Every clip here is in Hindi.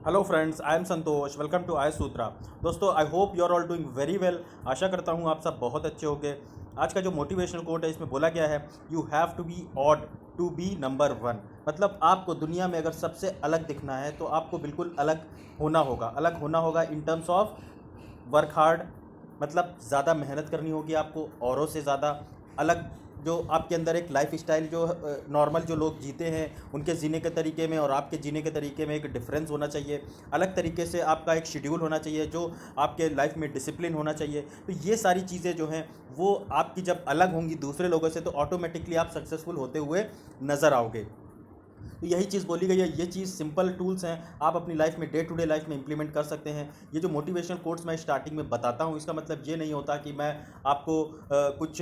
Hello friends, I am Santosh. Welcome to I Sutra. दोस्तों, I hope you are all doing very well. आशा करता हूँ आप सब बहुत अच्छे होंगे। आज का जो मोटिवेशनल कोट है इसमें बोला गया है, you have to be odd to be number one. मतलब आपको दुनिया में अगर सबसे अलग दिखना है तो आपको बिल्कुल अलग होना होगा। अलग होना होगा in terms of work hard, मतलब ज़्यादा मेहनत करनी होगी आपको औरों से ज़्यादा। अलग जो आपके अंदर एक लाइफ स्टाइल जो नॉर्मल जो लोग जीते हैं उनके जीने के तरीके में और आपके जीने के तरीके में एक डिफरेंस होना चाहिए। अलग तरीके से आपका एक शेड्यूल होना चाहिए जो आपके लाइफ में डिसिप्लिन होना चाहिए। तो ये सारी चीज़ें जो हैं वो आपकी जब अलग होंगी दूसरे लोगों से तो ऑटोमेटिकली आप सक्सेसफुल होते हुए नज़र आओगे। तो यही चीज़ बोली गई है। ये चीज़ सिंपल टूल्स हैं, आप अपनी लाइफ में डे टू डे लाइफ में इंप्लीमेंट कर सकते हैं। ये जो मोटिवेशनल कोट्स मैं स्टार्टिंग में बताता हूँ इसका मतलब ये नहीं होता कि मैं आपको कुछ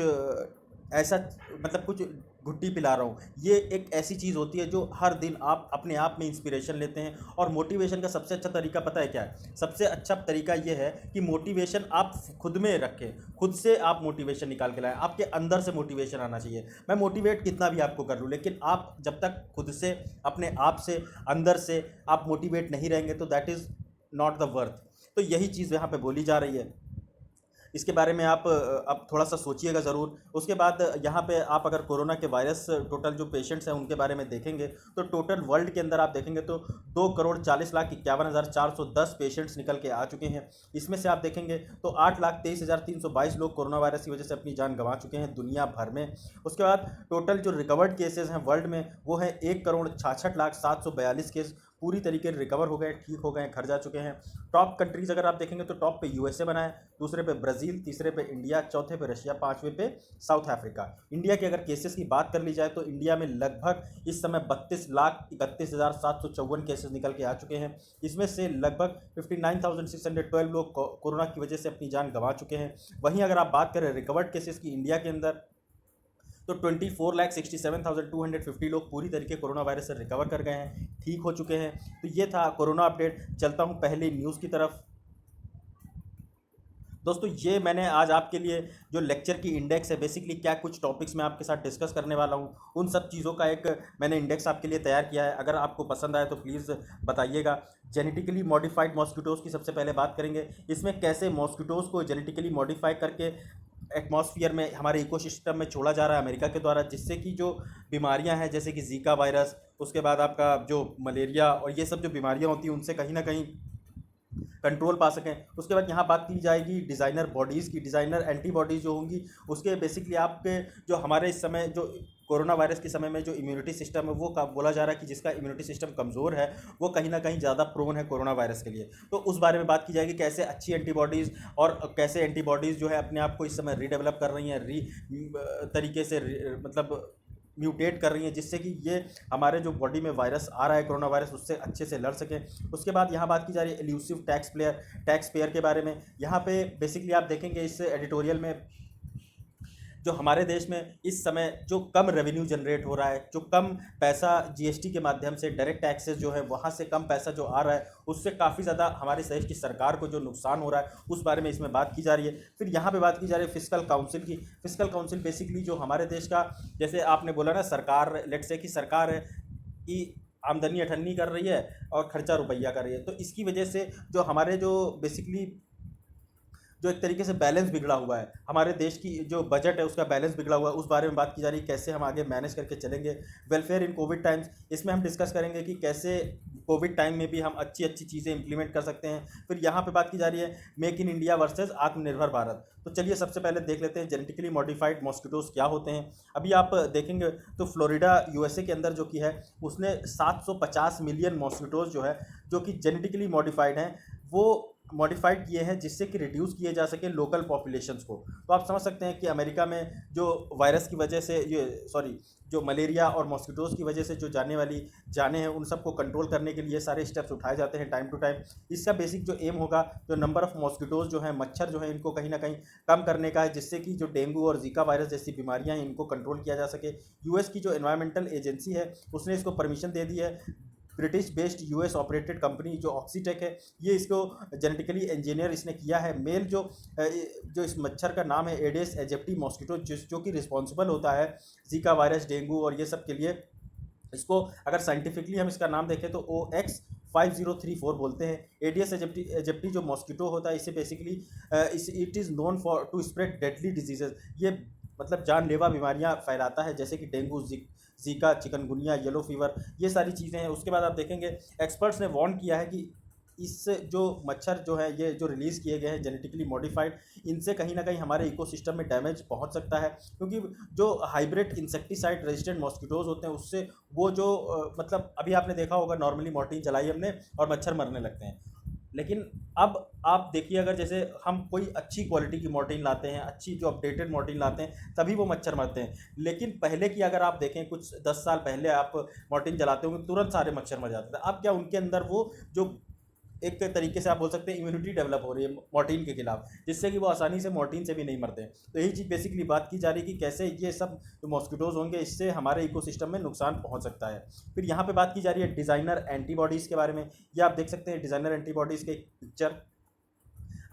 ऐसा मतलब कुछ घुट्टी पिला रहा हूँ। ये एक ऐसी चीज़ होती है जो हर दिन आप अपने आप में इंस्पिरेशन लेते हैं। और मोटिवेशन का सबसे अच्छा तरीका पता है क्या है? सबसे अच्छा तरीका ये है कि मोटिवेशन आप खुद में रखें, खुद से आप मोटिवेशन निकाल के लाएं। आपके अंदर से मोटिवेशन आना चाहिए। मैं मोटिवेट कितना भी आपको कर लूँ, लेकिन आप जब तक खुद से, अपने आप से, अंदर से आप मोटिवेट नहीं रहेंगे तो that is not the worth. तो यही चीज़ यहाँ पे बोली जा रही है। इसके बारे में आप अब थोड़ा सा सोचिएगा ज़रूर। उसके बाद यहाँ पे आप अगर कोरोना के वायरस टोटल जो पेशेंट्स हैं उनके बारे में देखेंगे तो टोटल वर्ल्ड के अंदर आप देखेंगे तो 2,40,51,410 पेशेंट्स निकल के आ चुके हैं। इसमें से आप देखेंगे तो 8,23,322 लोग कोरोना वायरस की वजह से अपनी जान गंवा चुके हैं दुनिया भर में। उसके बाद टोटल जो रिकवर्ड केसेस हैं वर्ल्ड में वो है 1,66,742 केस पूरी तरीके से रिकवर हो गए, ठीक हो गए, घर जा चुके हैं। टॉप कंट्रीज़ अगर आप देखेंगे तो टॉप पे यूएसए बना है, दूसरे पे ब्राज़ील, तीसरे पे इंडिया, चौथे पे रशिया, पाँचवें पे साउथ अफ्रीका। इंडिया के अगर केसेस की बात कर ली जाए तो इंडिया में लगभग इस समय 32,31,754 केसेस निकल के आ चुके हैं। इसमें से लगभग 59,612 लोग कोरोना की वजह से अपनी जान गंवा चुके हैं। वहीं अगर आप बात करें रिकवर्ड केसेस की इंडिया के अंदर तो 24,67,250 लोग पूरी तरीके कोरोना वायरस से रिकवर कर गए हैं, ठीक हो चुके हैं। तो ये था कोरोना अपडेट। चलता हूँ पहले न्यूज़ की तरफ। दोस्तों, ये मैंने आज आपके लिए जो लेक्चर की इंडेक्स है, बेसिकली क्या कुछ टॉपिक्स मैं आपके साथ डिस्कस करने वाला हूँ उन सब चीज़ों का एक मैंने इंडेक्स आपके लिए तैयार किया है। अगर आपको पसंद आए तो प्लीज़ बताइएगा। जेनेटिकली मॉडिफाइड मॉस्किटोज़ की सबसे पहले बात करेंगे। इसमें कैसे मॉस्किटोज़ को जेनेटिकली मॉडिफाई करके एटमॉस्फियर में, हमारे इकोसिस्टम में छोड़ा जा रहा है अमेरिका के द्वारा, जिससे कि जो बीमारियां हैं जैसे कि जीका वायरस, उसके बाद आपका जो मलेरिया और ये सब जो बीमारियां होती हैं उनसे कहीं ना कहीं कंट्रोल पा सकें। उसके बाद यहाँ बात की जाएगी डिज़ाइनर बॉडीज़ की। डिज़ाइनर एंटीबॉडीज़ जो होंगी उसके बेसिकली आपके जो हमारे इस समय जो कोरोना वायरस के समय में जो इम्यूनिटी सिस्टम है वो का बोला जा रहा है कि जिसका इम्यूनिटी सिस्टम कमज़ोर है वो कहीं ना कहीं ज़्यादा प्रोन है कोरोना वायरस के लिए। तो उस बारे में बात की जाएगी, कैसे अच्छी एंटीबॉडीज़ और कैसे एंटीबॉडीज़ जो है अपने आप को इस समय रीडेवलप कर रही हैं, तरीके से मतलब म्यूटेट कर रही हैं, जिससे कि ये हमारे जो बॉडी में वायरस आ रहा है कोरोना वायरस उससे अच्छे से लड़ सकें। उसके बाद यहाँ बात की जा रही है एल्यूसिव टैक्स पेयर के बारे में। यहाँ पे बेसिकली आप देखेंगे इस एडिटोरियल में जो हमारे देश में इस समय जो कम रेवेन्यू जनरेट हो रहा है, जो कम पैसा जीएसटी के माध्यम से डायरेक्ट टैक्सेस जो है वहाँ से कम पैसा जो आ रहा है उससे काफ़ी ज़्यादा हमारे देश की सरकार को जो नुकसान हो रहा है उस बारे में इसमें बात की जा रही है। फिर यहाँ पे बात की जा रही है फिस्कल काउंसिल की। फिस्कल काउंसिल बेसिकली जो हमारे देश का, जैसे आपने बोला ना, सरकार, लेट्स से कि सरकार है कि आमदनी अठन्नी कर रही है और खर्चा रुपया कर रही है, तो इसकी वजह से जो हमारे जो बेसिकली जो एक तरीके से बैलेंस बिगड़ा हुआ है, हमारे देश की जो बजट है उसका बैलेंस बिगड़ा हुआ है, उस बारे में बात की जा रही है, कैसे हम आगे मैनेज करके चलेंगे। वेलफेयर इन कोविड टाइम्स, इसमें हम डिस्कस करेंगे कि कैसे कोविड टाइम में भी हम अच्छी अच्छी चीज़ें इंप्लीमेंट कर सकते हैं। फिर यहाँ पे बात की जा रही है मेक इन इंडिया वर्सेस आत्मनिर्भर भारत। तो चलिए सबसे पहले देख लेते हैं जेनेटिकली मॉडिफाइड मॉस्किटोज़ क्या होते हैं। अभी आप देखेंगे तो फ्लोरिडा यूएसए के अंदर जो कि है उसने 750 मिलियन मॉस्किटोज़ जो है जो कि जेनेटिकली मॉडिफाइड हैं वो मॉडिफाइड किए हैं, जिससे कि रिड्यूस किए जा सके लोकल पॉपुलेशंस को। तो आप समझ सकते हैं कि अमेरिका में जो वायरस की वजह से ये सॉरी जो मलेरिया और मॉस्किटोज़ की वजह से जो जाने वाली जाने हैं उन सबको कंट्रोल करने के लिए सारे स्टेप्स उठाए जाते हैं टाइम टू टाइम। इसका बेसिक जो एम होगा, जो नंबर ऑफ़ मॉस्किटोज़ जो है, मच्छर जो है, इनको कहीं ना कहीं कम करने का है, जिससे कि जो डेंगू और जीका वायरस जैसी बीमारियां हैं इनको कंट्रोल किया जा सके। यूएस की जो एनवायरमेंटल एजेंसी है उसने इसको परमिशन दे दी है। British based US operated company जो ऑक्सीटेक है ये इसको जेनेटिकली इंजीनियर इसने किया है। मेल जो इस मच्छर का नाम है एडेस एजिप्टी मॉस्किटो, जो कि रिस्पॉन्सिबल होता है जीका वायरस, डेंगू और ये सब के लिए, इसको अगर साइंटिफिकली हम इसका नाम देखें तो OX5034 बोलते हैं। एडियस एजिप्टी जो मॉस्किटो होता है इसे basically it is known for to spread deadly diseases. ये मतलब जानलेवा बीमारियां फैलाता है, जैसे कि dengue, Zika, chikungunya, yellow fever, ये सारी चीज़ें हैं। उसके बाद आप देखेंगे एक्सपर्ट्स ने वार्न किया है कि इस जो मच्छर जो है ये जो रिलीज़ किए गए हैं जेनेटिकली मॉडिफाइड, इनसे कहीं ना कहीं हमारे इकोसिस्टम में डैमेज पहुंच सकता है, क्योंकि जो हाइब्रिड इंसेक्टिसाइड रेजिस्टेंट मॉस्किटोज होते हैं उससे वो जो मतलब अभी आपने देखा होगा नॉर्मली मॉर्टिन जलाई हमने और मच्छर मरने लगते हैं। लेकिन अब आप देखिए, अगर जैसे हम कोई अच्छी क्वालिटी की मॉर्टिन लाते हैं, अच्छी जो अपडेटेड मॉर्टिन लाते हैं, तभी वो मच्छर मरते हैं। लेकिन पहले की अगर आप देखें, कुछ 10 साल पहले आप मॉर्टिन जलाते होंगे तुरंत सारे मच्छर मर जाते थे। अब क्या उनके अंदर वो जो एक तरीके से आप बोल सकते हैं इम्यूनिटी डेवलप हो रही है मॉर्टिन के खिलाफ, जिससे कि वो आसानी से मॉर्टिन से भी नहीं मरते। तो यही चीज़ बेसिकली बात की जा रही है कि कैसे ये सब जो मॉस्किटोज होंगे इससे हमारे इकोसिस्टम में नुकसान पहुंच सकता है। फिर यहाँ पे बात की जा रही है डिज़ाइनर एंटीबॉडीज़ के बारे में। ये आप देख सकते हैं डिज़ाइनर एंटीबॉडीज़ के पिक्चर।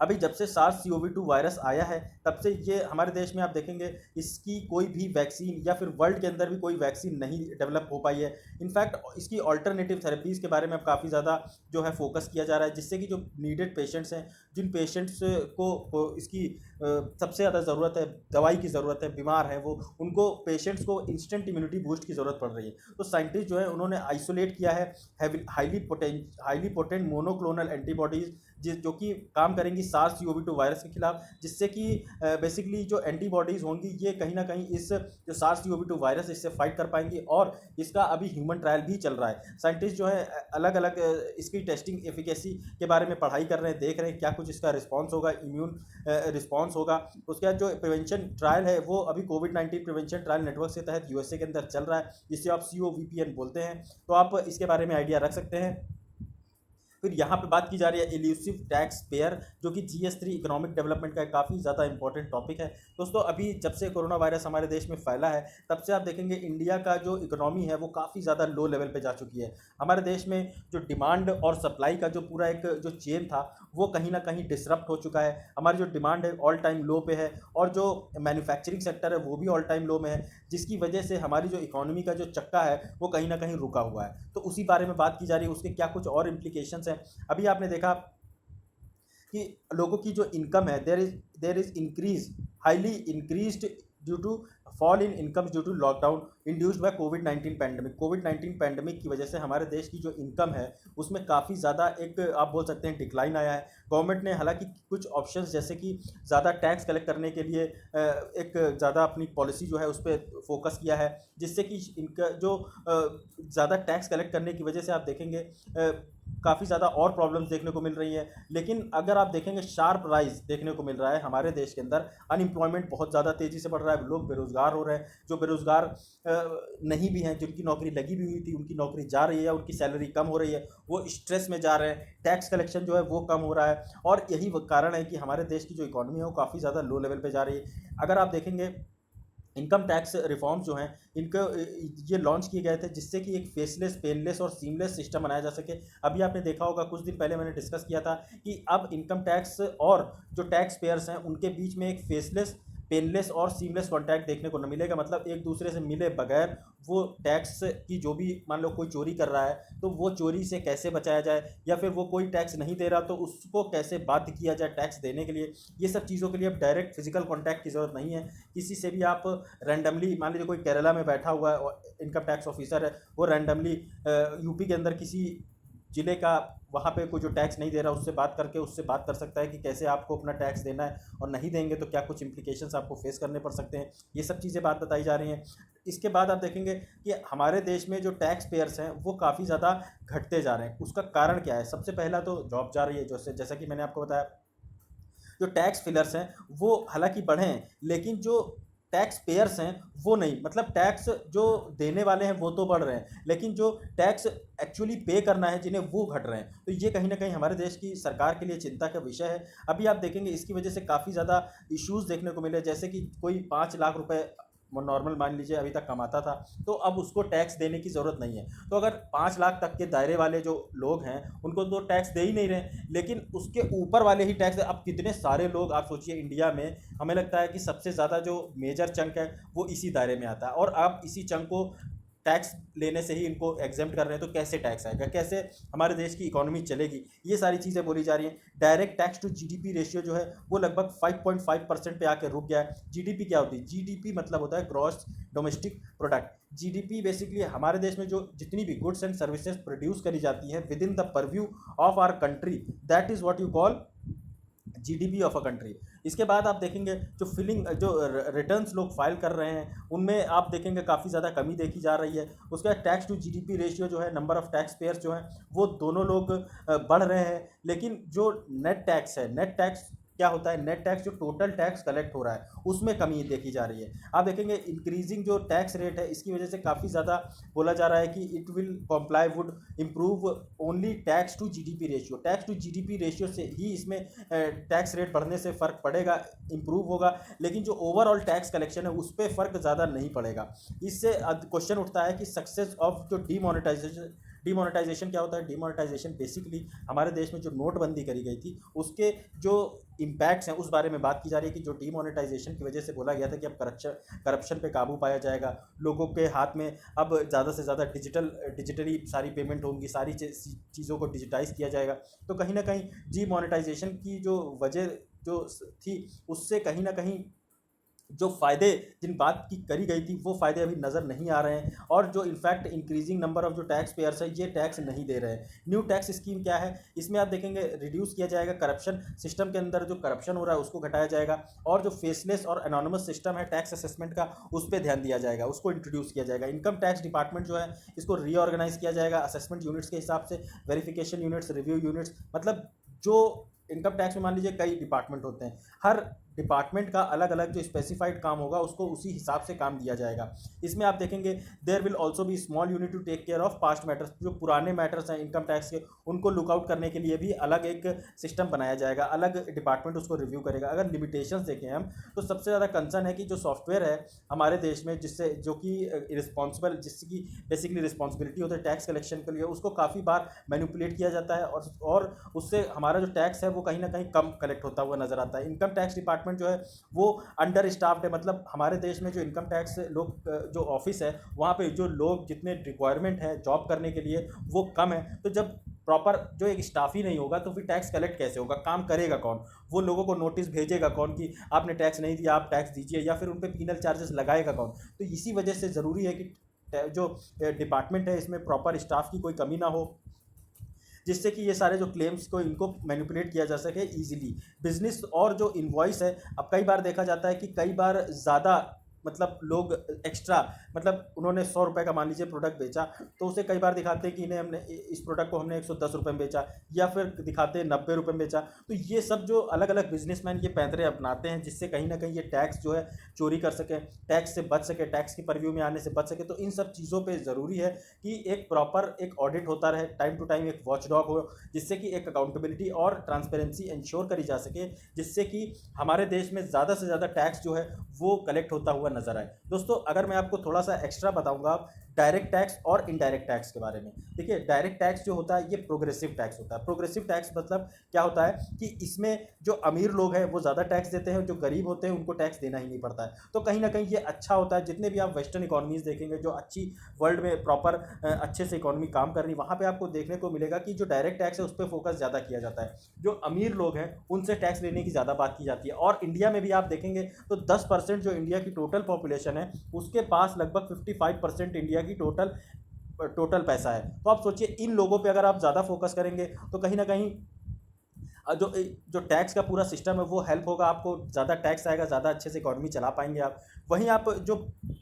अभी जब से SARS-CoV-2 वायरस आया है तब से ये हमारे देश में आप देखेंगे इसकी कोई भी वैक्सीन या फिर वर्ल्ड के अंदर भी कोई वैक्सीन नहीं डेवलप हो पाई है। इनफैक्ट इसकी ऑल्टरनेटिव थेरेपीज़ के बारे में अब काफ़ी ज़्यादा जो है फोकस किया जा रहा है, जिससे कि जो नीडेड पेशेंट्स हैं, जिन पेशेंट्स को इसकी सबसे ज़्यादा ज़रूरत है, दवाई की ज़रूरत है, बीमार हैं वो, उनको पेशेंट्स को इंस्टेंट इम्यूनिटी बूस्ट की ज़रूरत पड़ रही है। तो साइंटिस्ट जो है उन्होंने आइसोलेट किया है हाईली पोटेंट मोनोक्लोनल एंटीबॉडीज़ जो कि काम करेंगी SARS-CoV-2 वायरस के खिलाफ, जिससे कि बेसिकली जो एंटीबॉडीज़ होंगी ये कहीं ना कहीं इस जो SARS-CoV-2 वायरस इससे फाइट कर पाएंगी। और इसका अभी ह्यूमन ट्रायल भी चल रहा है। साइंटिस्ट जो है अलग अलग इसकी टेस्टिंग एफिकेसी के बारे में पढ़ाई कर रहे हैं, देख रहे हैं क्या कुछ इसका रिस्पॉन्स होगा, इम्यून रिस्पॉन्स होगा। उसके बाद जो प्रिवेंशन ट्रायल है वो अभी कोविड-19 प्रिवेंशन ट्रायल नेटवर्क के तहत USA के अंदर चल रहा है, जिसे आप COVPN बोलते हैं। तो आप इसके बारे में आइडिया रख सकते हैं। फिर यहाँ पे बात की जा रही है इल्यूसिव टैक्स पेयर, जो कि GS3 इकोनॉमिक डेवलपमेंट का काफ़ी ज़्यादा इंपॉर्टेंट टॉपिक है। दोस्तों अभी जब से कोरोना वायरस हमारे देश में फैला है तब से आप देखेंगे इंडिया का जो इकोनॉमी है वो काफ़ी ज़्यादा लो लेवल पे जा चुकी है। हमारे देश में जो डिमांड और सप्लाई का जो पूरा एक जो चेन था वो कहीं ना कहीं डिसरप्ट हो चुका है। हमारी जो डिमांड है ऑल टाइम लो पे है और जो मैन्युफैक्चरिंग सेक्टर है वो भी ऑल टाइम लो में है, जिसकी वजह से हमारी जो इकोनॉमी का जो चक्का है वो कहीं ना कहीं रुका हुआ है। तो उसी बारे में बात की जा रही है, उसके क्या कुछ और इम्प्लीकेशंस हैं। अभी आपने देखा कि लोगों की जो इनकम है there is increase highly increased due to fall in incomes due to lockdown induced by कोविड-19 पैंडमिक की वजह से हमारे देश की जो इनकम है उसमें काफ़ी ज़्यादा एक आप बोल सकते हैं डिक्लाइन आया है। गवर्नमेंट ने हालांकि कुछ ऑप्शंस जैसे कि ज़्यादा टैक्स कलेक्ट करने के लिए एक ज़्यादा अपनी पॉलिसी जो है उस पर फोकस किया है, जिससे कि इनका जो ज़्यादा टैक्स कलेक्ट करने की वजह से आप देखेंगे काफ़ी ज़्यादा और प्रॉब्लम्स देखने को मिल रही हैं। लेकिन अगर आप देखेंगे शार्प राइज देखने को मिल रहा है हमारे देश के अंदर, अनएम्प्लॉयमेंट बहुत ज़्यादा तेज़ी से बढ़ रहा है, लोग बेरोज़गार हो रहे हैं। जो बेरोज़गार नहीं भी हैं, जिनकी नौकरी लगी भी हुई थी उनकी नौकरी जा रही है, उनकी सैलरी कम हो रही है, वो स्ट्रेस में जा रहे हैं, टैक्स कलेक्शन जो है वो कम हो रहा है। और यही कारण है कि हमारे देश की जो इकॉनमी है वो काफ़ी ज़्यादा लो लेवल पे जा रही है। अगर आप देखेंगे इनकम टैक्स रिफॉर्म्स जो हैं इनको ये लॉन्च किए गए थे जिससे कि एक फेसलेस, पेनलेस और सीमलेस सिस्टम बनाया जा सके। अभी आपने देखा होगा कुछ दिन पहले मैंने डिस्कस किया था कि अब इनकम टैक्स और जो टैक्स पेयर्स हैं उनके बीच में एक फेसलेस, पेनलेस और सीमलेस कॉन्टैक्ट देखने को न मिलेगा। मतलब एक दूसरे से मिले बगैर वो टैक्स की जो भी मान लो कोई चोरी कर रहा है तो वो चोरी से कैसे बचाया जाए, या फिर वो कोई टैक्स नहीं दे रहा तो उसको कैसे बाध्य किया जाए टैक्स देने के लिए। ये सब चीज़ों के लिए अब डायरेक्ट फिजिकल कॉन्टैक्ट की ज़रूरत नहीं है। किसी से भी आप रैंडमली, मान लीजिए कोई केरला में बैठा हुआ है इनकम टैक्स ऑफिसर है, वो रैंडमली यूपी के अंदर किसी जिले का वहाँ पे कोई जो टैक्स नहीं दे रहा उससे बात करके उससे बात कर सकता है कि कैसे आपको अपना टैक्स देना है, और नहीं देंगे तो क्या कुछ इम्प्लीकेशंस आपको फेस करने पड़ सकते हैं। ये सब चीज़ें बात बताई जा रही हैं। इसके बाद आप देखेंगे कि हमारे देश में जो टैक्स पेयर्स हैं वो काफ़ी ज़्यादा घटते जा रहे हैं। उसका कारण क्या है? सबसे पहला तो जॉब जा रही है, जैसा कि मैंने आपको बताया। जो टैक्स फिलर्स हैं वो हालांकि बढ़े हैं, लेकिन जो टैक्स पेयर्स हैं वो नहीं। मतलब टैक्स जो देने वाले हैं वो तो बढ़ रहे हैं, लेकिन जो टैक्स एक्चुअली पे करना है जिन्हें वो घट रहे हैं। तो ये कहीं ना कहीं हमारे देश की सरकार के लिए चिंता का विषय है। अभी आप देखेंगे इसकी वजह से काफ़ी ज़्यादा इश्यूज़ देखने को मिले, जैसे कि कोई 5 लाख रुपए नॉर्मल मान लीजिए अभी तक कमाता था तो अब उसको टैक्स देने की ज़रूरत नहीं है। तो अगर 5 लाख तक के दायरे वाले जो लोग हैं उनको तो टैक्स दे ही नहीं रहे, लेकिन उसके ऊपर वाले ही टैक्स। अब कितने सारे लोग आप सोचिए इंडिया में, हमें लगता है कि सबसे ज़्यादा जो मेजर चंक है वो इसी दायरे में आता है, और आप इसी चंक को टैक्स लेने से ही इनको एग्जेम्प्ट कर रहे हैं, तो कैसे टैक्स आएगा, कैसे हमारे देश की इकोनॉमी चलेगी, ये सारी चीज़ें बोली जा रही हैं। Direct tax to GDP ratio जो है वो लगभग 5.5% पे आके रुक गया है। जीडीपी क्या होती है? जीडीपी मतलब होता है gross domestic product. GDP basically हमारे देश में जो जितनी भी गुड्स एंड सर्विसेज प्रोड्यूस करी जाती हैं within the purview of our country, that is what you call GDP of a country. इसके बाद आप देखेंगे जो रिटर्न्स लोग फाइल कर रहे हैं उनमें आप देखेंगे काफ़ी ज़्यादा कमी देखी जा रही है। उसके बाद टैक्स टू जीडीपी रेशियो जो है, नंबर ऑफ टैक्स पेयर्स जो हैं वो दोनों लोग बढ़ रहे हैं। लेकिन जो नेट टैक्स है, नेट टैक्स क्या होता है? नेट टैक्स जो टोटल टैक्स कलेक्ट हो रहा है उसमें कमी देखी जा रही है। आप देखेंगे इंक्रीजिंग जो टैक्स रेट है इसकी वजह से काफ़ी ज़्यादा बोला जा रहा है कि it will comply would improve only tax to GDP ratio. Tax to GDP ratio से ही इसमें टैक्स रेट बढ़ने से फ़र्क पड़ेगा, इम्प्रूव होगा, लेकिन जो ओवरऑल टैक्स कलेक्शन है उस पर फ़र्क ज़्यादा नहीं पड़ेगा। इससे क्वेश्चन उठता है कि सक्सेस ऑफ जो डीमोनेटाइजेशन क्या होता है? डीमोनेटाइजेशन बेसिकली हमारे देश में जो नोटबंदी करी गई थी उसके जो इम्पैक्ट्स हैं उस बारे में बात की जा रही है कि जो डीमोनेटाइजेशन की वजह से बोला गया था कि अब करप्शन पे काबू पाया जाएगा, लोगों के हाथ में अब ज़्यादा से ज़्यादा डिजिटली सारी पेमेंट होंगी, सारी चीज़ों को डिजिटाइज किया जाएगा। तो कहीं ना कहीं डीमोनेटाइजेशन की जो वजह जो थी उससे कहीं ना कहीं जो फ़ायदे जिन बात की करी गई थी वो फ़ायदे अभी नज़र नहीं आ रहे हैं। और जो इनफैक्ट इंक्रीजिंग नंबर ऑफ जो टैक्स पेयर्स है ये टैक्स नहीं दे रहे हैं। न्यू टैक्स स्कीम क्या है? इसमें आप देखेंगे रिड्यूस किया जाएगा करप्शन, सिस्टम के अंदर जो करप्शन हो रहा है उसको घटाया जाएगा, और जो फेसलेस और एनोनिमस सिस्टम है टैक्स असेसमेंट का उस पर ध्यान दिया जाएगा, उसको इंट्रोड्यूस किया जाएगा। इनकम टैक्स डिपार्टमेंट जो है इसको रीऑर्गेनाइज किया जाएगा असेसमेंट यूनिट्स के हिसाब से, वेरिफिकेशन यूनिट्स, रिव्यू यूनिट्स, मतलब जो इनकम टैक्स में मान लीजिए कई डिपार्टमेंट होते हैं, हर डिपार्टमेंट का अलग अलग जो स्पेसिफाइड काम होगा उसको उसी हिसाब से काम दिया जाएगा। इसमें आप देखेंगे there will also be small unit to take care of past matters. जो पुराने मैटर्स हैं इनकम टैक्स के उनको लुकआउट करने के लिए भी अलग एक सिस्टम बनाया जाएगा, अलग डिपार्टमेंट उसको रिव्यू करेगा। अगर लिमिटेशंस देखें हम तो सबसे ज़्यादा कंसर्न है कि जो सॉफ्टवेयर है हमारे देश में जिससे जो कि रिस्पॉन्सिबल जिसकी बेसिकली रिस्पॉन्सिबिलिटी होती है टैक्स कलेक्शन के लिए, उसको काफ़ी बार मैनिपुलेट किया जाता है और उससे हमारा जो टैक्स है वो कहीं ना कहीं कम कलेक्ट होता हुआ नजर आता है। इनकम टैक्स डिपार्टमेंट जो है वो अंडर स्टाफ्ड है, मतलब हमारे देश में जो इनकम टैक्स लोग जो ऑफिस है वहाँ पे जो लोग जितने रिक्वायरमेंट है जॉब करने के लिए वो कम है। तो जब प्रॉपर जो एक स्टाफ ही नहीं होगा तो फिर टैक्स कलेक्ट कैसे होगा? काम करेगा कौन? वो लोगों को नोटिस भेजेगा कौन कि आपने टैक्स नहीं दिया, आप टैक्स दीजिए, या फिर उन पर पीनल चार्जेस लगाएगा कौन? तो इसी वजह से ज़रूरी है कि जो डिपार्टमेंट है इसमें प्रॉपर स्टाफ की कोई कमी ना हो, जिससे कि ये सारे जो क्लेम्स को इनको मैनिपुलेट किया जा सके इजीली। बिजनेस और जो इनवॉइस है, अब कई बार देखा जाता है कि कई बार ज़्यादा मतलब लोग एक्स्ट्रा मतलब उन्होंने 100 रुपये का मान लीजिए प्रोडक्ट बेचा तो उसे कई बार दिखाते हैं कि इन्हें हमने इस प्रोडक्ट को हमने 110 रुपये में बेचा, या फिर दिखाते हैं 90 रुपये में बेचा। तो ये सब जो अलग अलग बिजनेसमैन ये पैंतरे अपनाते हैं जिससे कहीं ना कहीं ये टैक्स जो है चोरी कर सके, टैक्स से बच सके, टैक्स की परव्यू में आने से बच सके। तो इन सब चीज़ों पर ज़रूरी है कि एक प्रॉपर एक ऑडिट होता रहे, टाइम टू टाइम एक वॉच डॉग हो, जिससे कि एक अकाउंटेबिलिटी और ट्रांसपेरेंसी इंश्योर करी जा सके, जिससे कि हमारे देश में ज़्यादा से ज़्यादा टैक्स जो है वो कलेक्ट होता हुआ नजर आए। दोस्तों अगर मैं आपको थोड़ा सा एक्स्ट्रा बताऊंगा डायरेक्ट टैक्स और इनडायरेक्ट टैक्स के बारे में। देखिए डायरेक्ट टैक्स जो होता है ये प्रोग्रेसिव टैक्स होता है। प्रोग्रेसिव टैक्स मतलब क्या होता है कि इसमें जो अमीर लोग हैं वो ज़्यादा टैक्स देते हैं, जो गरीब होते हैं उनको टैक्स देना ही नहीं पड़ता है। तो कहीं ना कहीं ये अच्छा होता है। जितने भी आप वेस्टर्न इकोनॉमीज़ देखेंगे जो अच्छी वर्ल्ड में प्रॉपर अच्छे से इकोनॉमी काम कर रही, वहाँ पर आपको देखने को मिलेगा कि जो डायरेक्ट टैक्स है उस पर फोकस ज़्यादा किया जाता है। जो अमीर लोग हैं उनसे टैक्स लेने की ज़्यादा बात की जाती है। और इंडिया में भी आप देखेंगे तो 10% जो इंडिया की टोटल पॉपुलेशन है उसके पास लगभग 55% इंडिया की टोटल पैसा है। तो आप सोचिए इन लोगों पे अगर आप ज़्यादा फोकस करेंगे तो कहीं ना कहीं जो टैक्स का पूरा सिस्टम है वो हेल्प होगा, आपको ज़्यादा टैक्स आएगा, ज़्यादा अच्छे से इकोनॉमी चला पाएंगे आप। वहीं आप जो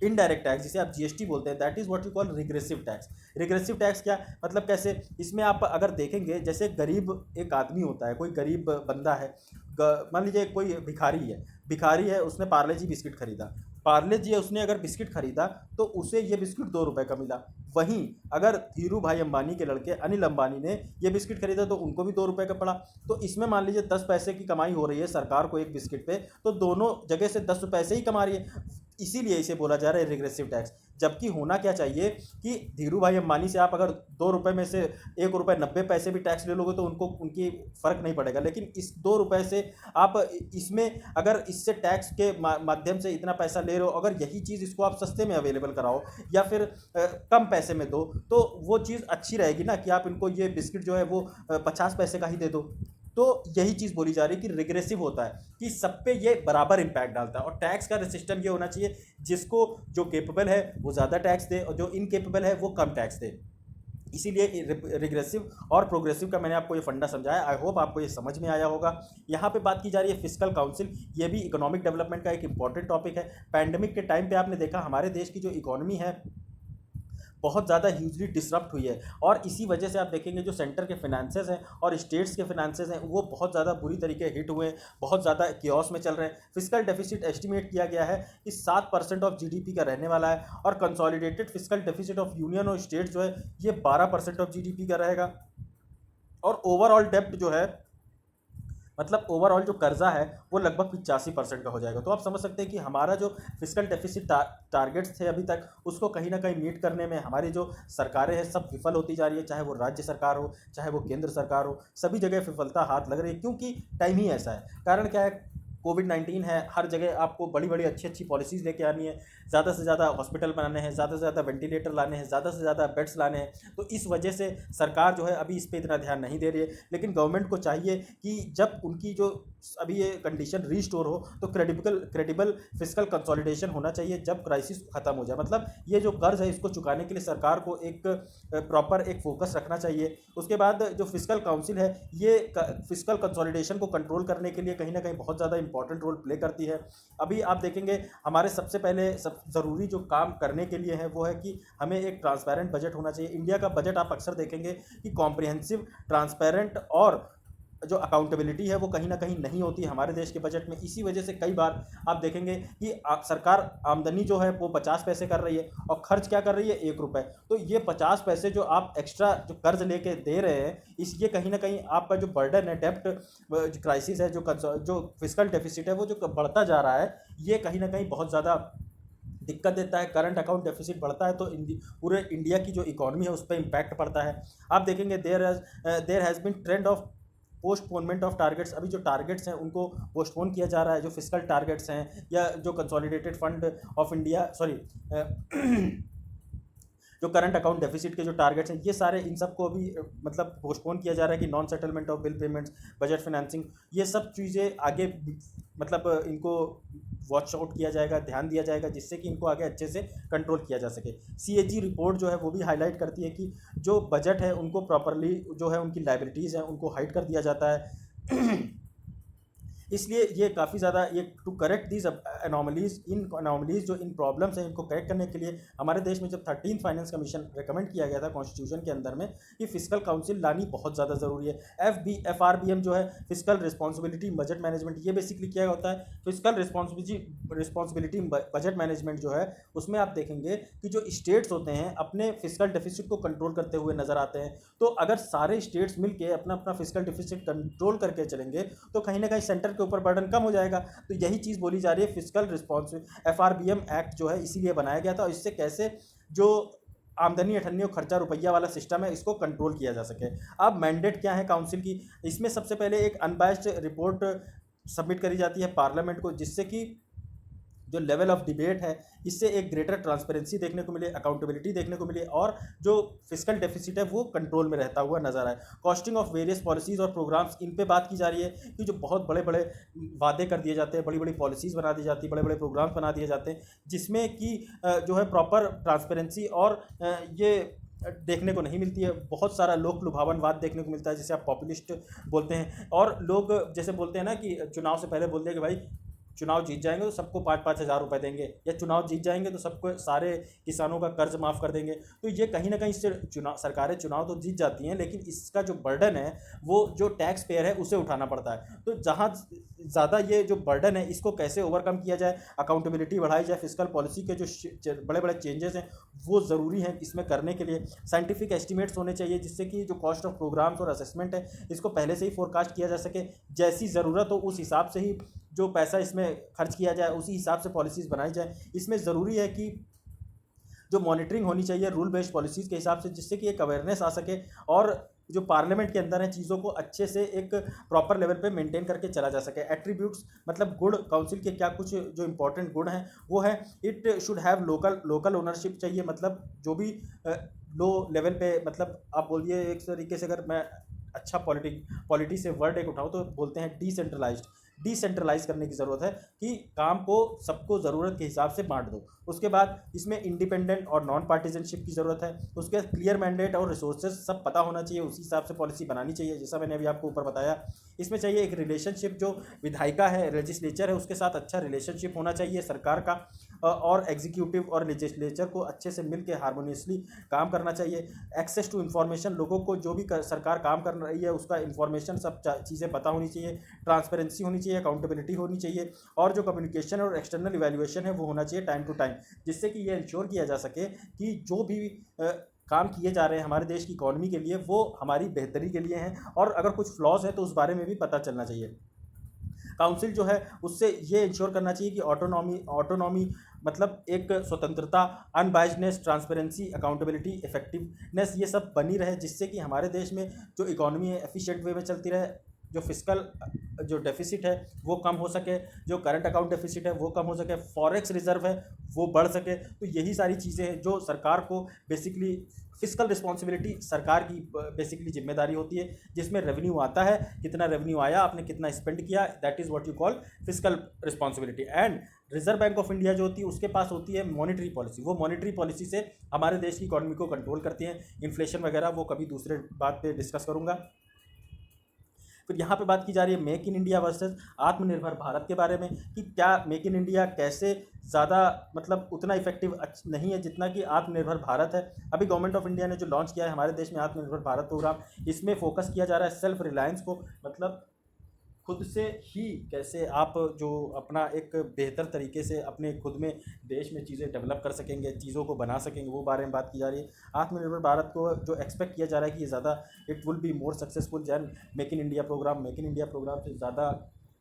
इनडायरेक्ट टैक्स जिसे आप जीएसटी बोलते हैं that is what you call regressive tax. Regressive tax क्या मतलब कैसे? इसमें आप अगर देखेंगे जैसे गरीब एक आदमी होता है, कोई गरीब बंदा है, मान लीजिए कोई भिखारी है, उसने पार्ले जी बिस्किट खरीदा, पार्ले जी उसने अगर बिस्किट खरीदा तो उसे ये बिस्किट 2 रुपये का मिला। वहीं अगर धीरू भाई अंबानी के लड़के अनिल अंबानी ने ये बिस्किट खरीदा तो उनको भी 2 रुपये का पड़ा। तो इसमें मान लीजिए 10 पैसे की कमाई हो रही है सरकार को एक बिस्किट पे, तो दोनों जगह से 10 पैसे ही कमा रही है। इसीलिए इसे बोला जा रहा है रिग्रेसिव टैक्स। जबकि होना क्या चाहिए कि धीरू भाई अंबानी से आप अगर 2 रुपये में से 1 रुपये 90 पैसे भी टैक्स ले लोगे तो उनको उनकी फ़र्क नहीं पड़ेगा, लेकिन इस 2 रुपये से आप इसमें अगर इससे टैक्स के माध्यम से इतना पैसा ले रहे हो, अगर यही चीज़ इसको आप सस्ते में अवेलेबल कराओ या फिर कम पैसे में दो, तो वो चीज़ अच्छी रहेगी ना कि आप इनको ये बिस्किट जो है वो 50 पैसे का ही दे दो। तो यही चीज़ बोली जा रही है कि रिग्रेसिव होता है, कि सब पे ये बराबर इम्पैक्ट डालता है। और टैक्स का सिस्टम ये होना चाहिए जिसको जो केपेबल है वो ज़्यादा टैक्स दे और जो इनकेपेबल है वो कम टैक्स दे। इसीलिए रिग्रेसिव और प्रोग्रेसिव का मैंने आपको ये फंडा समझाया। आई होप आपको ये समझ में आया होगा। यहाँ पे बात की जा रही है फिस्कल काउंसिल, ये भी इकोनॉमिक डेवलपमेंट का एक इंपॉर्टेंट टॉपिक है। पैंडेमिक के टाइम पे आपने देखा हमारे देश की जो इकोनॉमी है बहुत ज़्यादा ह्यूजली डिसरप्ट हुई है, और इसी वजह से आप देखेंगे जो सेंटर के फिनेंसेस हैं और स्टेट्स के फिनेंसेस हैं वो बहुत ज़्यादा बुरी तरीके हिट हुए हैं, बहुत ज़्यादा कियोस में चल रहे हैं। फिस्कल डेफिसिट एस्टिमेट किया गया है कि 7% ऑफ जीडीपी का रहने वाला है, और consolidated fiscal deficit of union और स्टेट जो है ये 12% ऑफ जीडीपी का रहेगा। और ओवरऑल डेप्ट जो है, मतलब ओवरऑल जो कर्जा है वो लगभग 85% का हो जाएगा। तो आप समझ सकते हैं कि हमारा जो फिस्कल डेफिसिट टारगेट्स थे अभी तक, उसको कहीं ना कहीं मीट करने में हमारी जो सरकारें हैं सब विफल होती जा रही है, चाहे वो राज्य सरकार हो चाहे वो केंद्र सरकार हो, सभी जगह विफलता हाथ लग रही है। क्योंकि टाइम ही ऐसा है। कारण क्या है, कोविड-19 है, हर जगह आपको बड़ी बड़ी अच्छी अच्छी पॉलिसीज़ लेके आनी है, ज़्यादा से ज़्यादा हॉस्पिटल बनाने हैं, ज़्यादा से ज़्यादा वेंटिलेटर लाने हैं, ज़्यादा से ज़्यादा बेड्स लाने हैं। तो इस वजह से सरकार जो है अभी इस पे इतना ध्यान नहीं दे रही है। लेकिन गवर्नमेंट को चाहिए कि जब उनकी जो अभी ये कंडीशन रीस्टोर हो तो क्रेडिबल फिस्कल कंसोलिडेशन होना चाहिए जब क्राइसिस खत्म हो जाए। मतलब ये जो कर्ज है इसको चुकाने के लिए सरकार को एक प्रॉपर एक फोकस रखना चाहिए। उसके बाद जो फिस्कल काउंसिल है ये फिस्कल कंसोलिडेशन को कंट्रोल करने के लिए कहीं ना कहीं बहुत ज़्यादा इंपॉर्टेंट रोल प्ले करती है। अभी आप देखेंगे हमारे सबसे पहले सब ज़रूरी जो काम करने के लिए है वो है कि हमें एक ट्रांसपेरेंट बजट होना चाहिए। इंडिया का बजट आप अक्सर देखेंगे कि कॉम्प्रिहेंसिव, ट्रांसपेरेंट और जो अकाउंटेबिलिटी है वो कहीं ना कहीं नहीं होती है हमारे देश के बजट में। इसी वजह से कई बार आप देखेंगे कि सरकार आमदनी जो है वो 50 पैसे कर रही है और खर्च क्या कर रही है 1 रुपये। तो ये 50 पैसे जो आप एक्स्ट्रा जो कर्ज लेके दे रहे हैं, इस ये कहीं ना कहीं आपका जो बर्डन है, डेप्ट क्राइसिस है, जो फिस्कल डेफिसिट है वो जो बढ़ता जा रहा है, ये कहीं ना कहीं बहुत ज़्यादा दिक्कत देता है। करंट अकाउंट डेफिसिट बढ़ता है तो पूरे इंडिया की जो इकोनॉमी है उस पर इम्पैक्ट पड़ता है। आप देखेंगे there has been trend of postponement of targets. अभी जो टारगेट्स हैं उनको पोस्टपोन किया जा रहा है, जो फिस्कल टारगेट्स हैं या जो कंसोलिडेटेड फंड ऑफ इंडिया जो करंट अकाउंट डेफिसिट के जो टारगेट्स हैं ये सारे इन सब को अभी मतलब पोस्टपोन किया जा रहा है कि non settlement of bill payments, budget financing, ये सब चीज़ें आगे मतलब इनको वॉच आउट किया जाएगा, ध्यान दिया जाएगा, जिससे कि इनको आगे अच्छे से कंट्रोल किया जा सके। सीएजी रिपोर्ट जो है वो भी हाईलाइट करती है कि जो बजट है उनको प्रॉपरली जो है उनकी लाइबिलिटीज़ हैं उनको हाइड कर दिया जाता है। इसलिए ये काफ़ी ज़्यादा ये टू करेक्ट दीज अनोमलीज जो इन प्रॉब्लम्स हैं इनको करेक्ट करने के लिए हमारे देश में जब 13th फाइनेंस कमीशन रिकमेंड किया गया था कॉन्स्टिट्यूशन के अंदर में कि फिस्कल काउंसिल लानी बहुत ज़्यादा ज़रूरी है। FRBM जो है फिस्कल रिस्पॉन्सिबिलिटी बजट मैनेजमेंट, ये बेसिकली क्या होता है, फिस्कल रिस्पॉन्सिबिलिटी बजट मैनेजमेंट जो है उसमें आप देखेंगे कि जो स्टेट्स होते हैं अपने फिस्कल डेफिसिट को कंट्रोल करते हुए नजर आते हैं। तो अगर सारे स्टेट्स मिलके अपना अपना फिस्कल डेफिसिट कंट्रोल करके चलेंगे तो कहीं ना कहीं सेंटर के ऊपर बर्डन कम हो जाएगा। तो यही चीज़ बोली जा रही है फिस्कल रिस्पॉन्सिबिलिटी FRBM एक्ट जो है इसीलिए बनाया गया था, और इससे कैसे जो आमदनी अठन्नी और खर्चा रुपया वाला सिस्टम है इसको कंट्रोल किया जा सके। अब मैंडेट क्या है काउंसिल की, इसमें सबसे पहले एक अनबायस्ड रिपोर्ट सबमिट करी जाती है पार्लियामेंट को, जिससे कि जो लेवल ऑफ डिबेट है इससे एक ग्रेटर ट्रांसपेरेंसी देखने को मिले, अकाउंटेबिलिटी देखने को मिले, और जो फिस्कल डेफिसिट है वो कंट्रोल में रहता हुआ नजर आए। कॉस्टिंग ऑफ वेरियस पॉलिसीज़ और प्रोग्राम्स, इन पे बात की जा रही है कि जो बहुत बड़े बड़े वादे कर दिए जाते हैं, बड़ी बड़ी पॉलिसीज़ बना दी जाती है, बड़े बड़े प्रोग्राम्स बना दिए जाते हैं, जिसमें कि जो है प्रॉपर ट्रांसपेरेंसी और ये देखने को नहीं मिलती है। बहुत सारा लोक लुभावन वाद देखने को मिलता है जिसे आप पॉपुलिस्ट बोलते हैं, और लोग जैसे बोलते हैं ना कि चुनाव से पहले बोलते हैं कि भाई चुनाव जीत जाएंगे तो सबको 5-5 हज़ार रुपये देंगे, या चुनाव जीत जाएंगे तो सबको सारे किसानों का कर्ज माफ़ कर देंगे। तो ये कहीं ना कहीं इससे सरकारें चुनाव तो जीत जाती हैं लेकिन इसका जो बर्डन है वो जो टैक्स पेयर है उसे उठाना पड़ता है। तो जहाँ ज़्यादा ये जो बर्डन है इसको कैसे ओवरकम किया जाए, अकाउंटेबिलिटी बढ़ाई जाए, फिस्कल पॉलिसी के जो बड़े बड़े चेंजेस हैं वो ज़रूरी हैं इसमें करने के लिए। साइंटिफिक एस्टिमेट्स होने चाहिए जिससे कि जो कॉस्ट ऑफ प्रोग्राम्स और असेसमेंट है इसको पहले से ही फोरकास्ट किया जा सके, जैसी ज़रूरत हो उस हिसाब से ही जो पैसा इसमें खर्च किया जाए, उसी हिसाब से पॉलिसीज़ बनाई जाए। इसमें ज़रूरी है कि जो मॉनिटरिंग होनी चाहिए रूल बेस्ड पॉलिसीज़ के हिसाब से, जिससे कि एक अवेयरनेस आ सके और जो पार्लियामेंट के अंदर है चीज़ों को अच्छे से एक प्रॉपर लेवल पे मेंटेन करके चला जा सके। एट्रीब्यूट्स मतलब गुण, काउंसिल के क्या कुछ जो इंपॉर्टेंट गुण हैं वो है, it should have local local ownership चाहिए। मतलब जो भी लो लेवल पे, मतलब आप बोलिए एक तरीके से, अगर मैं अच्छा पॉलिटी से वर्ड एक उठाऊँ तो बोलते हैं डिसेंट्रलाइज करने की ज़रूरत है कि काम को सबको ज़रूरत के हिसाब से बांट दो। उसके बाद इसमें इंडिपेंडेंट और नॉन पार्टिजनशिप की ज़रूरत है। उसके बाद क्लियर मैंडेट और रिसोर्सेज सब पता होना चाहिए, उसी हिसाब से पॉलिसी बनानी चाहिए, जैसा मैंने अभी आपको ऊपर बताया। इसमें चाहिए एक रिलेशनशिप, जो विधायिका है, लेजिस्लेचर है, उसके साथ अच्छा रिलेशनशिप होना चाहिए सरकार का, और एग्जीक्यूटिव और लेजिस्लेचर को अच्छे से मिल के हारमोनियसली काम करना चाहिए। एक्सेस टू इन्फॉर्मेशन, लोगों को जो भी सरकार काम कर रही है उसका इन्फॉर्मेशन सब चीज़ें पता होनी चाहिए। ट्रांसपेरेंसी होनी चाहिए, अकाउंटेबिलिटी होनी चाहिए, और जो कम्युनिकेशन और एक्सटर्नल इवैल्यूएशन है वो होना चाहिए टाइम टू टाइम, जिससे कि ये इंश्योर किया जा सके कि जो भी काम किए जा रहे हैं हमारे देश की इकॉनमी के लिए वो हमारी बेहतरी के लिए हैं, और अगर कुछ फ्लॉज है तो उस बारे में भी पता चलना चाहिए। काउंसिल जो है उससे ये इंश्योर करना चाहिए कि ऑटोनॉमी मतलब एक स्वतंत्रता, अनबाइज्डनेस, ट्रांसपेरेंसी, अकाउंटेबिलिटी, इफेक्टिवनेस, ये सब बनी रहे, जिससे कि हमारे देश में जो इकॉनमी है एफिशिएंट वे में चलती रहे, जो फिस्कल जो डेफिसिट है वो कम हो सके, जो करंट अकाउंट डेफिसिट है वो कम हो सके, फॉरेक्स रिजर्व है वो बढ़ सके। तो यही सारी चीज़ें हैं जो सरकार को बेसिकली, फिस्कल रिस्पॉन्सिबिलिटी सरकार की बेसिकली जिम्मेदारी होती है, जिसमें रेवेन्यू आता है, कितना रेवेन्यू आया, आपने कितना स्पेंड किया, that is what you call fiscal responsibility. And reserve bank of India जो होती है उसके पास होती है मॉनिटरी पॉलिसी, वो मॉनिटरी पॉलिसी से हमारे देश की इकॉनमी को कंट्रोल करती है। इन्फ्लेशन वगैरह वो कभी दूसरे बात पे डिस्कस करूँगा। फिर यहाँ पे बात की जा रही है मेक इन इंडिया वर्सेस आत्मनिर्भर भारत के बारे में, कि क्या मेक इन इंडिया कैसे ज़्यादा मतलब उतना इफेक्टिव नहीं है जितना कि आत्मनिर्भर भारत है। अभी गवर्नमेंट ऑफ इंडिया ने जो लॉन्च किया है हमारे देश में आत्मनिर्भर भारत प्रोग्राम, इसमें फोकस किया जा रहा है सेल्फ रिलायंस को, मतलब खुद से ही कैसे आप जो अपना एक बेहतर तरीके से अपने खुद में देश में चीज़ें डेवलप कर सकेंगे, चीज़ों को बना सकेंगे, वो बारे में बात की जा रही है। आत्मनिर्भर भारत को जो एक्सपेक्ट किया जा रहा है कि ये ज़्यादा it will be more successful than make in India program. Make in India program से ज़्यादा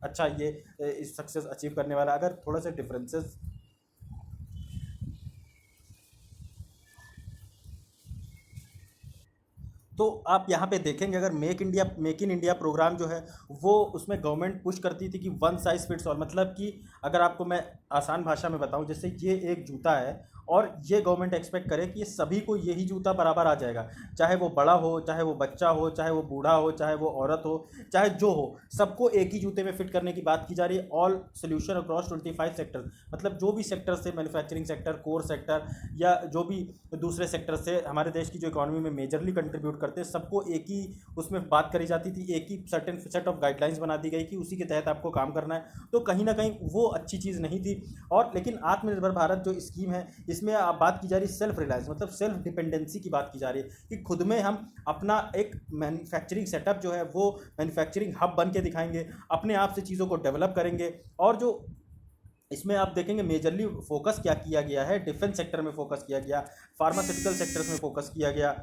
अच्छा ये इस सक्सेस अचीव करने वाला। अगर थोड़ा सा डिफरेंसेस, तो आप यहाँ पे देखेंगे, अगर मेक इन इंडिया प्रोग्राम जो है वो उसमें गवर्नमेंट पुश करती थी कि वन साइज़ फिट्स ऑल, मतलब कि अगर आपको मैं आसान भाषा में बताऊं, जैसे ये एक जूता है और ये गवर्नमेंट एक्सपेक्ट करे कि ये सभी को यही जूता बराबर आ जाएगा, चाहे वो बड़ा हो, चाहे वो बच्चा हो, चाहे वो बूढ़ा हो, चाहे वो औरत हो, चाहे जो हो, सबको एक ही जूते में फिट करने की बात की जा रही है। ऑल सोल्यूशन अक्रॉस 25 सेक्टर, मतलब जो भी सेक्टर से, मैन्युफैक्चरिंग सेक्टर, कोर सेक्टर, या जो भी दूसरे सेक्टर से हमारे देश की जो इकॉनमी में मेजरली कंट्रीब्यूट करते हैं, सबको एक ही उसमें बात करी जाती थी, एक ही सर्टेन सेट ऑफ गाइडलाइंस बना दी गई कि उसी के तहत आपको काम करना है। तो कहीं ना कहीं वो अच्छी चीज़ नहीं थी। और लेकिन आत्मनिर्भर भारत जो स्कीम है इसमें आप बात की जा रही है सेल्फ रिलायंस, मतलब सेल्फ डिपेंडेंसी की बात की जा रही है कि खुद में हम अपना एक मैन्युफैक्चरिंग सेटअप जो है वो मैन्युफैक्चरिंग हब बन के दिखाएंगे, अपने आप से चीज़ों को डेवलप करेंगे। और जो इसमें आप देखेंगे मेजरली फोकस क्या किया गया है, डिफेंस सेक्टर में फोकस किया गया, फार्मास्यूटिकल सेक्टर्स में फोकस किया गया,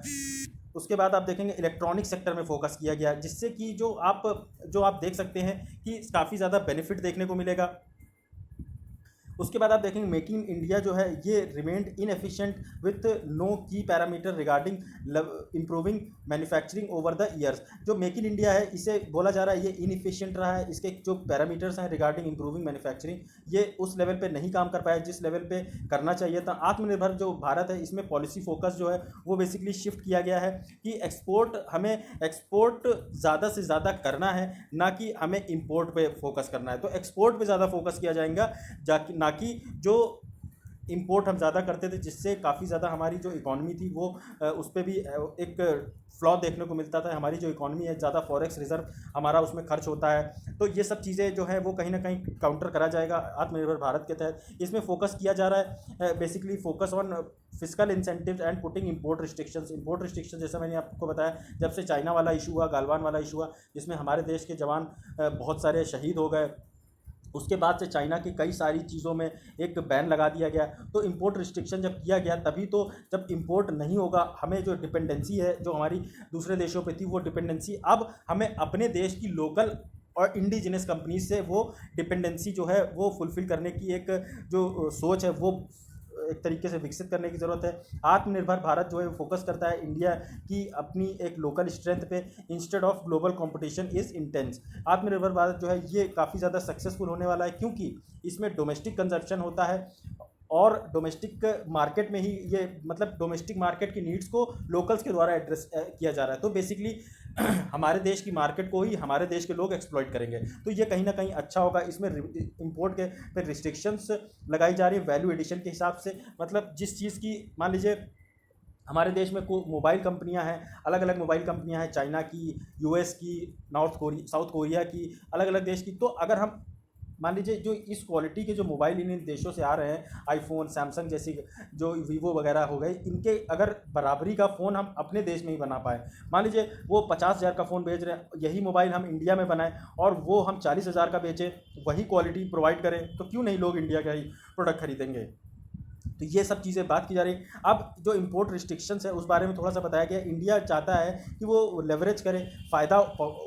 उसके बाद आप देखेंगे इलेक्ट्रॉनिक सेक्टर में फोकस किया गया, जिससे कि जो आप देख सकते हैं कि काफ़ी ज़्यादा बेनिफिट देखने को मिलेगा। उसके बाद आप देखेंगे मेक इन इंडिया जो है ये रिमेंड इनएफिशिएंट विथ नो की parameter regarding improving manufacturing over the years. जो मेक इन इंडिया है इसे बोला जा रहा है ये इनएफिशिएंट रहा है, इसके जो पैरामीटर्स हैं रिगार्डिंग इम्प्रूविंग मैन्युफैक्चरिंग ये उस लेवल पे नहीं काम कर पाया जिस लेवल पे करना चाहिए था। आत्मनिर्भर जो भारत है इसमें पॉलिसी फोकस जो है वो बेसिकली शिफ्ट किया गया है कि हमें एक्सपोर्ट ज़्यादा से ज़्यादा करना है, ना कि हमें इम्पोर्ट पे फोकस करना है। तो एक्सपोर्ट पे ज़्यादा फोकस किया जाएगा ना कि जो इंपोर्ट हम ज़्यादा करते थे, जिससे काफ़ी ज़्यादा हमारी जो इकॉनमी थी वो उस पर भी एक फ्लॉ देखने को मिलता था। हमारी जो इकॉनमी है ज़्यादा फॉरेक्स रिजर्व हमारा उसमें खर्च होता है। तो ये सब चीज़ें जो है वो कहीं ना कहीं काउंटर करा जाएगा आत्मनिर्भर भारत के तहत। इसमें फोकस किया जा रहा है basically focus on physical incentives and putting import restrictions जैसा मैंने आपको बताया, जब से चाइना वाला इशू हुआ, गालवान वाला इशू हुआ, जिसमें हमारे देश के जवान बहुत सारे शहीद हो गए, उसके बाद से चाइना की कई सारी चीज़ों में एक बैन लगा दिया गया। तो इंपोर्ट रिस्ट्रिक्शन जब किया गया तभी तो, जब इंपोर्ट नहीं होगा हमें जो डिपेंडेंसी है जो हमारी दूसरे देशों पे थी वो डिपेंडेंसी अब हमें अपने देश की लोकल और इंडिजिनस कंपनी से वो डिपेंडेंसी जो है वो फुलफिल करने की एक जो सोच है वो एक तरीके से विकसित करने की ज़रूरत है। आत्मनिर्भर भारत जो है फोकस करता है इंडिया की अपनी एक लोकल स्ट्रेंथ पे instead of global competition is intense. आत्मनिर्भर भारत जो है ये काफ़ी ज़्यादा सक्सेसफुल होने वाला है क्योंकि इसमें डोमेस्टिक कंजप्शन होता है और डोमेस्टिक मार्केट में ही ये मतलब डोमेस्टिक मार्केट की नीड्स को लोकल्स के द्वारा एड्रेस किया जा रहा है। तो बेसिकली हमारे देश की मार्केट को ही हमारे देश के लोग एक्सप्लॉइट करेंगे, तो ये कहीं ना कहीं अच्छा होगा। इसमें इंपोर्ट के पे रिस्ट्रिक्शंस लगाई जा रही है वैल्यू एडिशन के हिसाब से, मतलब जिस चीज़ की मान लीजिए हमारे देश में को मोबाइल कंपनियां हैं, अलग अलग मोबाइल कंपनियां हैं, चाइना की, यूएस की, साउथ कोरिया की, अलग अलग देश की। तो अगर हम मान लीजिए जो इस क्वालिटी के जो मोबाइल इन देशों से आ रहे हैं, आईफोन, सैमसंग जैसी जो वीवो वगैरह हो गए, इनके अगर बराबरी का फ़ोन हम अपने देश में ही बना पाए, मान लीजिए वो 50,000 का फ़ोन बेच रहे हैं, यही मोबाइल हम इंडिया में बनाएं और वो हम 40,000 का बेचें, वही क्वालिटी प्रोवाइड करें, तो क्यों नहीं लोग इंडिया का ही प्रोडक्ट खरीदेंगे। तो ये सब चीज़ें बात की जा रही। अब जो इंपोर्ट रिस्ट्रिक्शंस है उस बारे में थोड़ा सा बताया गया। इंडिया चाहता है कि वो लेवरेज करे, फ़ायदा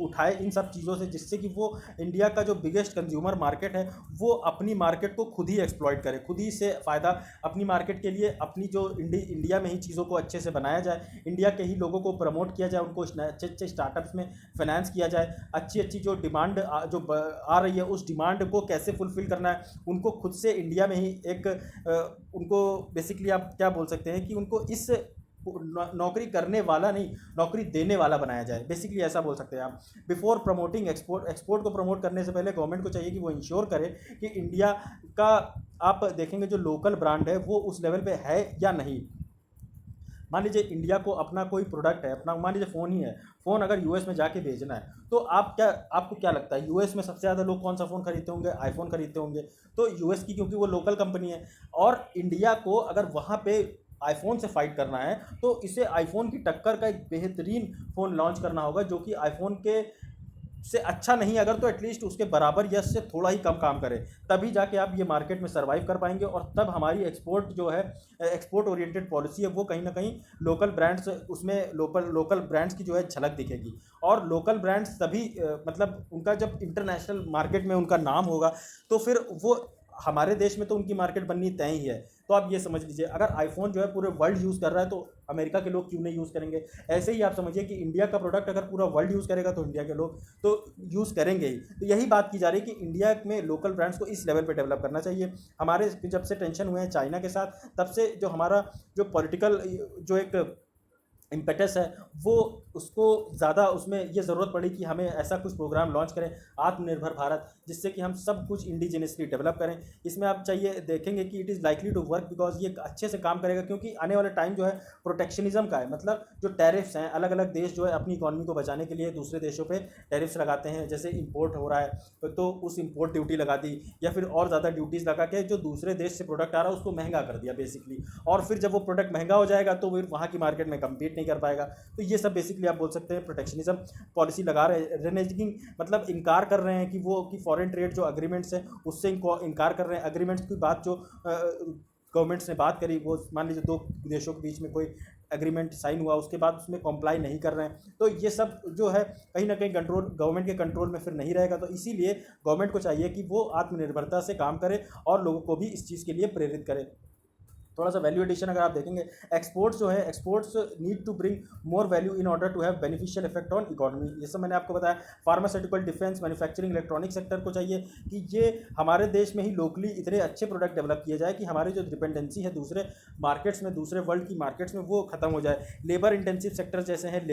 उठाए इन सब चीज़ों से, जिससे कि वो इंडिया का जो बिगेस्ट कंज्यूमर मार्केट है वो अपनी मार्केट को खुद ही एक्सप्लॉइट करे, खुद ही से फ़ायदा अपनी मार्केट के लिए, अपनी जो इंडिया में ही चीज़ों को अच्छे से बनाया जाए, इंडिया के ही लोगों को प्रमोट किया जाए, उनको अच्छे अच्छे स्टार्टअप्स में फाइनेंस किया जाए, अच्छी अच्छी जो डिमांड जो आ रही है उस डिमांड को कैसे फुलफ़िल करना है, उनको खुद से इंडिया में ही एक उनको बेसिकली आप क्या बोल सकते हैं कि उनको इस नौकरी करने वाला नहीं, नौकरी देने वाला बनाया जाए, बेसिकली ऐसा बोल सकते हैं आप। बिफोर प्रमोटिंग एक्सपोर्ट को प्रमोट करने से पहले गवर्नमेंट को चाहिए कि वो इंश्योर करे कि इंडिया का आप देखेंगे जो लोकल ब्रांड है वो उस लेवल पे है या नहीं। मान लीजिए इंडिया को अपना कोई प्रोडक्ट है, अपना मान लीजिए फ़ोन ही है, फ़ोन अगर यूएस में जाके बेचना है तो आपको क्या लगता है यूएस में सबसे ज़्यादा लोग कौन सा फ़ोन खरीदते होंगे? आईफोन खरीदते होंगे। तो यूएस की, क्योंकि वो लोकल कंपनी है, और इंडिया को अगर वहाँ पे आईफोन से फाइट करना है तो इसे आईफोन की टक्कर का एक बेहतरीन फ़ोन लॉन्च करना होगा जो कि आईफोन के से अच्छा नहीं अगर तो एटलीस्ट उसके बराबर या से थोड़ा ही कम काम करे, तभी जाके आप ये मार्केट में सर्वाइव कर पाएंगे। और तब हमारी एक्सपोर्ट जो है, एक्सपोर्ट ओरिएंटेड पॉलिसी है, वो कहीं ना कहीं लोकल ब्रांड्स, उसमें लोकल ब्रांड्स की जो है झलक दिखेगी। और लोकल ब्रांड्स तभी मतलब उनका जब इंटरनेशनल मार्केट में उनका नाम होगा तो फिर वो हमारे देश में तो उनकी मार्केट बननी तय ही है। तो आप ये समझ लीजिए अगर आईफोन जो है पूरे वर्ल्ड यूज़ कर रहा है तो अमेरिका के लोग क्यों नहीं यूज़ करेंगे। ऐसे ही आप समझिए कि इंडिया का प्रोडक्ट अगर पूरा वर्ल्ड यूज़ करेगा तो इंडिया के लोग तो यूज़ करेंगे ही। तो यही बात की जा रही है कि इंडिया में लोकल ब्रांड्स को इस लेवल पे डेवलप करना चाहिए। हमारे जब से टेंशन हुए हैं चाइना के साथ, तब से जो हमारा जो पॉलिटिकल जो एक इम्पेटस है वो उसको ज़्यादा उसमें ये ज़रूरत पड़ी कि हमें ऐसा कुछ प्रोग्राम लॉन्च करें आत्मनिर्भर भारत, जिससे कि हम सब कुछ इंडिजिनियसली डेवलप करें। इसमें आप चाहिए देखेंगे कि it is likely to work because ये अच्छे से काम करेगा, क्योंकि आने वाला टाइम जो है प्रोटेक्शनिज्म का है। मतलब जो टैरिफ्स हैं, अलग अलग देश जो है अपनी इकॉनमी को बचाने के लिए दूसरे देशों पर टैरिफ्स लगाते हैं। जैसे इम्पोर्ट हो रहा है तो उस इम्पोर्ट ड्यूटी लगा दी, या फिर और ज़्यादा ड्यूटीज़ लगा के जो दूसरे देश से प्रोडक्ट आ रहा है उसको महंगा कर दिया बेसिकली। और फिर जब वो प्रोडक्ट महंगा हो जाएगा तो फिर वहाँ की मार्केट में कम्पीट नहीं कर पाएगा। तो ये सब बेसिकली आप बोल सकते हैं प्रोटेक्शनिज्म पॉलिसी लगा रहे हैं। रेनेजिंग मतलब इनकार कर रहे हैं कि वो कि फॉरेन ट्रेड जो अग्रीमेंट्स हैं उससे इनकार कर रहे हैं। अग्रीमेंट्स की बात जो गवर्नमेंट्स ने बात करी, वो मान लीजिए दो देशों के बीच में कोई एग्रीमेंट साइन हुआ उसके बाद उसमें कॉम्प्लाई नहीं कर रहे हैं, तो ये सब जो है कहीं ना कहीं कंट्रोल गवर्नमेंट के कंट्रोल में फिर नहीं रहेगा। तो इसीलिए गवर्नमेंट को चाहिए कि वो आत्मनिर्भरता से काम करे और लोगों को भी इस चीज़ के लिए प्रेरित करे। थोड़ा सा वैल्यू एडिशन अगर आप देखेंगे, एक्सपोर्ट्स जो है, exports need to bring more value in order to have beneficial effect on economy. ये सब मैंने आपको बताया। Pharmaceutical, defence, manufacturing, electronic sector को चाहिए कि ये हमारे देश में ही लोकली इतने अच्छे प्रोडक्ट डेवलप किए जाए कि हमारी जो डिपेंडेंसी है दूसरे मार्केट्स में, दूसरे वर्ल्ड की मार्केट्स में, वो खत्म हो जाए। लेबर इंटेंसिव सेक्टर जैसे हैं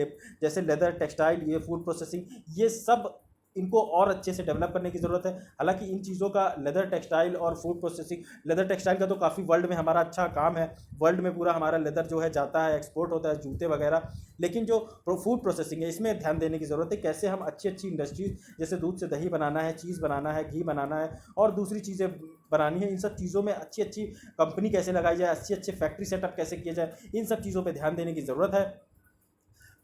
जैसे लेदर, टेक्सटाइल, ये फूड प्रोसेसिंग, ये सब इनको और अच्छे से डेवलप करने की ज़रूरत है। हालांकि इन चीज़ों का लेदर टेक्सटाइल और फूड प्रोसेसिंग, लेदर टेक्सटाइल का तो काफ़ी वर्ल्ड में हमारा अच्छा काम है, वर्ल्ड में पूरा हमारा लेदर जो है जाता है, एक्सपोर्ट होता है, जूते वगैरह। लेकिन जो फूड प्रोसेसिंग है इसमें ध्यान देने की ज़रूरत है। कैसे हम अच्छी अच्छी इंडस्ट्रीज, जैसे दूध से दही बनाना है, चीज़ बनाना है, घी बनाना है और दूसरी चीज़ें बनानी है, इन सब चीज़ों में अच्छी अच्छी कंपनी कैसे लगाई जाए, अच्छे अच्छे फैक्ट्री सेटअप कैसे किए जाए, इन सब चीज़ों पर ध्यान देने की ज़रूरत है।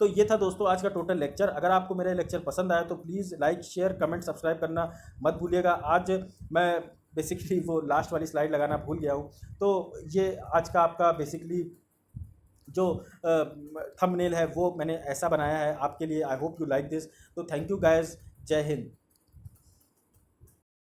तो ये था दोस्तों आज का टोटल लेक्चर। अगर आपको मेरा लेक्चर पसंद आया तो please like, share, comment, subscribe करना मत भूलिएगा। आज मैं बेसिकली वो लास्ट वाली स्लाइड लगाना भूल गया हूँ। तो ये आज का आपका बेसिकली जो थंबनेल है वो मैंने ऐसा बनाया है आपके लिए। आई होप यू लाइक दिस। तो थैंक यू गाइस, जय हिंद।